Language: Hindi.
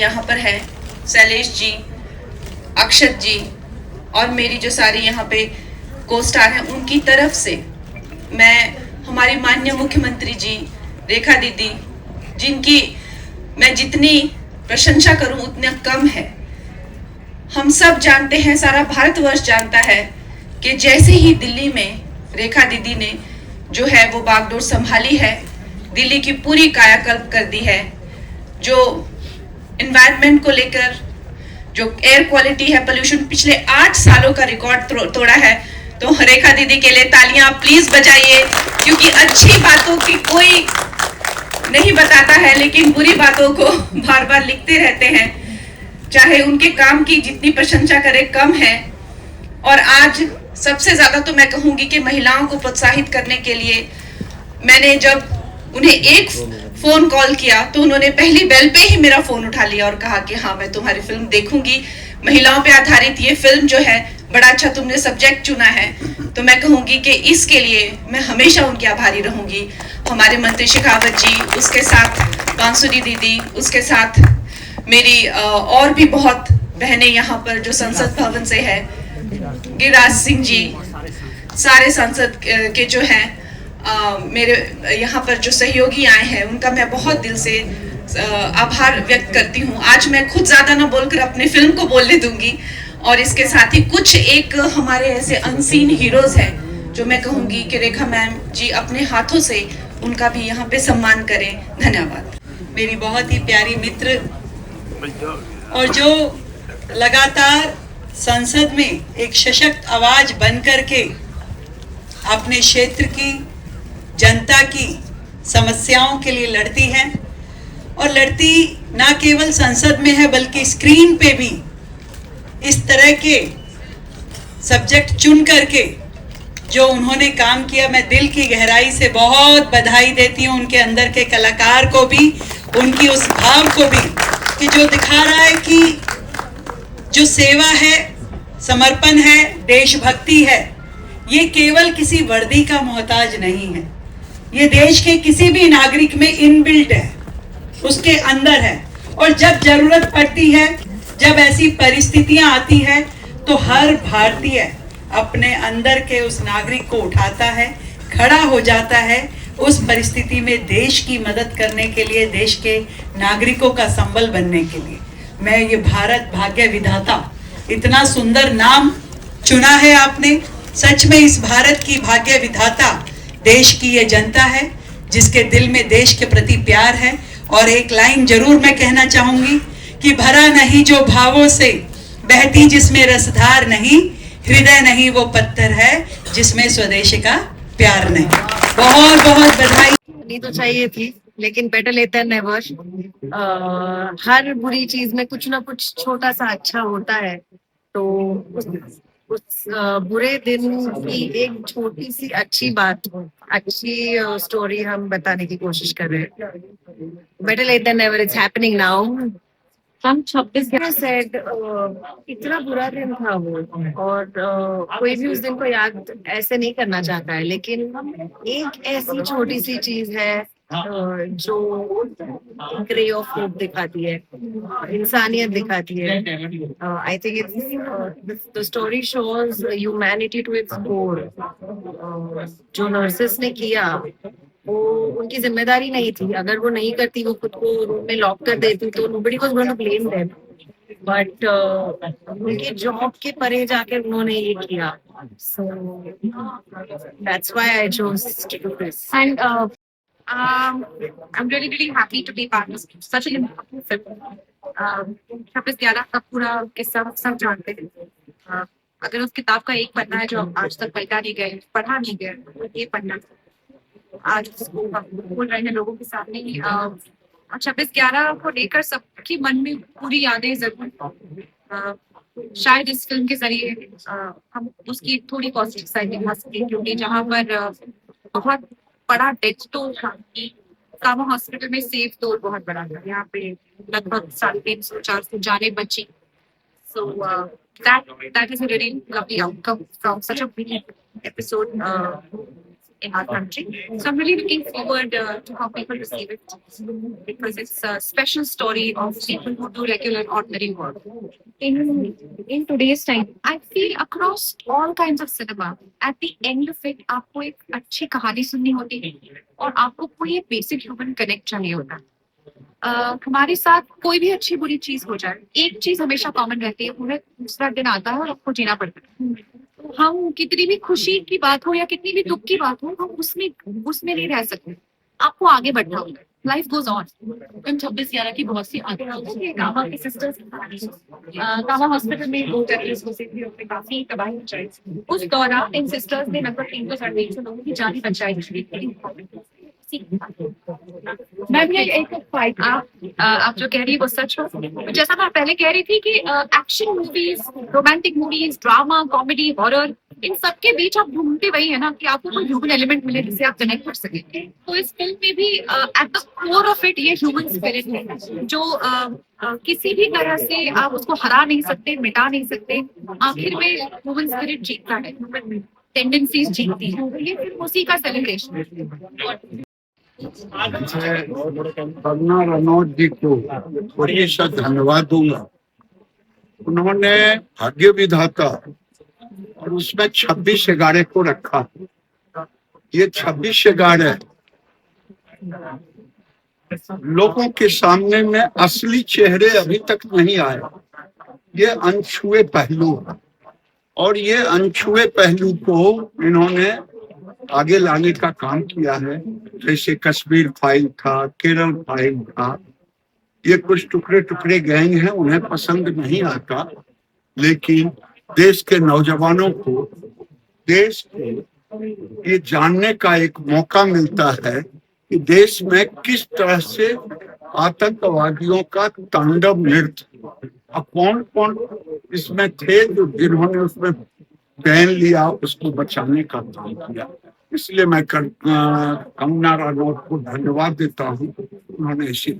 यहाँ पर है, शैलेश जी, अक्षत जी और मेरी जो सारी यहाँ पे को स्टार हैं, उनकी तरफ से मैं हमारी माननीय मुख्यमंत्री जी रेखा दीदी, जिनकी मैं जितनी प्रशंसा करूं उतना कम है। हम सब जानते हैं, सारा भारतवर्ष जानता है कि जैसे ही दिल्ली में रेखा दीदी ने जो है वो बागडोर संभाली है, दिल्ली की पूरी कायाकल्प कर दी है। जो एनवायरनमेंट को लेकर जो एयर क्वालिटी है, पोल्यूशन, पिछले 8 सालों का रिकॉर्ड तोड़ा है। तो रेखा दीदी के लिए तालियां प्लीज बजाइए, क्योंकि अच्छी बातों की कोई नहीं बताता है, लेकिन बुरी बातों को बार बार लिखते रहते हैं। चाहे उनके काम की जितनी प्रशंसा करे कम है। और आज सबसे ज्यादा तो मैं कहूंगी कि महिलाओं को प्रोत्साहित करने के लिए मैंने जब उन्हें एक फोन कॉल किया तो उन्होंने पहली बेल पे ही मेरा फोन उठा लिया और कहा कि हाँ, मैं तुम्हारी फिल्म देखूंगी। महिलाओं पे आधारित ये फिल्म जो है, बड़ा अच्छा तुमने सब्जेक्ट चुना है। तो मैं कहूंगी कि इसके लिए मैं हमेशा उनकी आभारी रहूंगी। हमारे मंत्री शेखावत जी, उसके साथ बांसुरी दीदी, उसके साथ मेरी और भी बहुत बहनें यहाँ पर जो संसद भवन से है, गिरिराज सिंह जी, सारे संसद के जो हैं मेरे यहाँ पर जो सहयोगी आए हैं, उनका मैं बहुत दिल से आभार व्यक्त करती हूँ। आज मैं खुद ज्यादा ना बोलकर अपने फिल्म को बोलने दूंगी, और इसके साथ ही कुछ एक हमारे ऐसे अनसीन हीरोज हैं जो मैं कहूंगी कि रेखा मैम जी अपने हाथों से उनका भी यहाँ पे सम्मान करें। धन्यवाद। मेरी बहुत ही प्यारी मित्र और जो लगातार संसद में एक सशक्त आवाज बन करके अपने क्षेत्र की जनता की समस्याओं के लिए लड़ती है, और लड़ती ना केवल संसद में है बल्कि स्क्रीन पे भी इस तरह के सब्जेक्ट चुन करके जो उन्होंने काम किया, मैं दिल की गहराई से बहुत बधाई देती हूँ उनके अंदर के कलाकार को भी, उनकी उस भाव को भी, कि जो दिखा रहा है कि जो सेवा है, समर्पण है, देशभक्ति है, ये केवल किसी वर्दी का मोहताज नहीं है, ये देश के किसी भी नागरिक में इनबिल्ट है, उसके अंदर है। और जब जरूरत पड़ती है, जब ऐसी परिस्थितियां आती है, तो हर भारतीय अपने अंदर के उस नागरिक को उठाता है, खड़ा हो जाता है उस परिस्थिति में देश की मदद करने के लिए, देश के नागरिकों का संबल बनने के लिए। मैं ये भारत भाग्य विधाता, इतना सुंदर नाम चुना है आपने। सच में इस भारत की भाग्य विधाता देश की ये जनता है, जिसके दिल में देश के प्रति प्यार है। और एक लाइन जरूर मैं कहना चाहूंगी कि भरा नहीं जो भावों से, बहती जिसमें रसधार नहीं, हृदय नहीं वो पत्थर है जिसमें स्वदेश का प्यार नहीं। बहुत बहुत बधाई। नहीं तो चाहिए थी, लेकिन बेटर लेट देन नेवर। हर बुरी चीज में कुछ ना कुछ छोटा सा अच्छा होता है। तो उस बुरे दिन की एक छोटी सी अच्छी बात, अच्छी स्टोरी हम बताने की कोशिश कर रहे हैं। Better late than never, it's happening now. हम 26 सेड इतना बुरा दिन था वो, और कोई भी उस दिन को याद ऐसे नहीं करना चाहता है, लेकिन एक ऐसी छोटी सी चीज है जो ग्रे ऑफ होप दिखाती है, इंसानियत दिखाती है। I think it's the story shows humanity to its core. जो नर्सेस ने किया वो उनकी जिम्मेदारी नहीं थी। अगर वो नहीं करती, वो खुद को रूम में लॉक कर देती, तो nobody was gonna blame them. But उनके जॉब के परे जाकर उन्होंने ये किया। So that's why I chose to do this. And I'm really happy to be part of such an important film. 26/11 का पूरा किस्सा सब जानते हैं। अगर उस किताब का एक पन्ना है जो आज तक पढ़ा नहीं गया, तो ये पन्ना आज उसको बोल रहे हैं लोगों के सामने ही। 26/11 को लेकर सबके मन में पूरी यादें जरूर, शायद इस फिल्म के जरिए हम उसकी थोड़ी पॉजिटिव साइड दिखा सके, क्योंकि जहाँ पर बहुत बड़ा डेथ टोल था, कामा हॉस्पिटल में सेफ टोल बहुत बड़ा था। यहाँ पे लगभग 350-400 जाने बची। So that is a really lovely outcome from such a big episode. in our country. So I'm really looking forward to how people receive it because it's a special story of people who do regular, ordinary work. In today's time, I feel across all kinds of cinema, at the end of it, आपको एक अच्छी कहानी सुननी होती है और आपको कोई एक basic human connect चाहिए होता है. हमारे साथ कोई भी अच्छी बुरी चीज हो जाए, एक चीज हमेशा कॉमन रहती है, उन्हें दूसरा दिन आता है और आपको जीना पड़ता है. हम कितनी भी खुशी की बात हो या कितनी भी दुख की बात हो, हम उसमें नहीं रह सकते. आपको आगे बढ़ना होगा. Life goes on. फिल्म 26/11 की बहुत सी आगे कामा की सिस्टर्स कामा हॉस्पिटल में वो काफी तबाही मचाई. उस दौरान इन सिस्टर्स ने लगभग 300 लोगों की जान बचाई. मैं भी एक फाइट आप जो कह रही है वो सच हो. जैसा मैं पहले कह रही थी कि action movies, romantic movies, drama, comedy, horror, इन सब के बीच आप ढूंढते वही है ना कि आपको कोई ह्यूमन एलिमेंट मिले जिससे आप कनेक्ट कर सके. तो इस फिल्म में भी at the core of it ये ह्यूमन स्पिरिट है जो किसी भी तरह से आप उसको हरा नहीं सकते, मिटा नहीं सकते. आखिर में ह्यूमन स्पिरिट जीतता है, ह्यूमन टेंडेंसीज जीतती है. ये फिल्म उसी का सेलिब्रेशन है. कंगना रनौत जी को बड़ी सा धन्यवाद दूंगा. उन्होंने भाग्य विधाता और उसमें 26/11 को रखा. ये 26/11 लोगों के सामने में असली चेहरे अभी तक नहीं आए. ये अनछुए पहलू और ये अनछुए पहलू को इन्होंने आगे लाने का काम किया है. जैसे कश्मीर फाइल था, केरल फाइल था. ये कुछ टुकड़े टुकड़े गैंग हैं, उन्हें पसंद नहीं आता, लेकिन देश के नौजवानों को देश को ये जानने का एक मौका मिलता है कि देश में किस तरह से आतंकवादियों का तांडव नृत्य, कौन कौन इसमें थे जो जिन्होंने उसमें पहन लिया, उसको बचाने का काम किया. इसलिए मैं कंगना रनौत को धन्यवाद देता हूँ. उन्होंने ऐसी